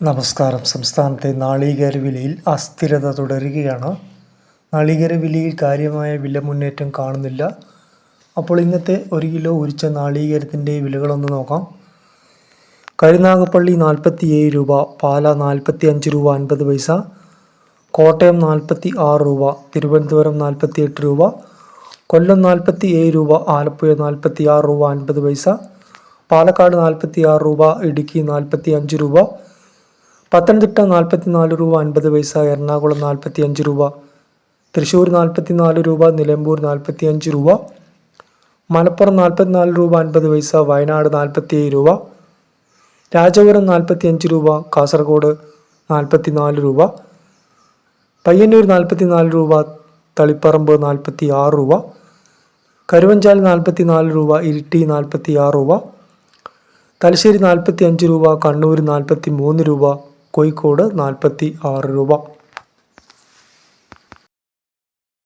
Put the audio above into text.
നമസ്കാരം. സംസ്ഥാനത്തെ നാളികേര വിലയിൽ അസ്ഥിരത തുടരുകയാണ്. നാളികേര വിലയിൽ കാര്യമായ വില മുന്നേറ്റം കാണുന്നില്ല. അപ്പോൾ ഇന്നത്തെ 1 കിലോ ഉരിച്ച നാളികേരത്തിൻ്റെ വിലകളൊന്ന് നോക്കാം. കരുനാഗപ്പള്ളി 47 രൂപ, പാല 45 രൂപ 50 പൈസ, കോട്ടയം 46 രൂപ, തിരുവനന്തപുരം 48 രൂപ, കൊല്ലം 47 രൂപ, ആലപ്പുഴ 46 രൂപ 50 പൈസ, പാലക്കാട് 46 രൂപ, ഇടുക്കി 45 രൂപ, പത്തനംതിട്ട 44 രൂപ 50 പൈസ, എറണാകുളം 45 രൂപ, തൃശ്ശൂർ 44 രൂപ, നിലമ്പൂർ 45 രൂപ, മലപ്പുറം 44 രൂപ 50 പൈസ, വയനാട് 47 രൂപ, രാജപുരം 45 രൂപ, കാസർഗോഡ് 44 രൂപ, പയ്യന്നൂർ 44 രൂപ, തളിപ്പറമ്പ് 46 രൂപ, കരുവഞ്ചാൽ 44 രൂപ, ഇരിട്ടി 46 രൂപ, തലശ്ശേരി 45 രൂപ, കണ്ണൂർ 43 രൂപ, കോഴിക്കോട് 46 രൂപ.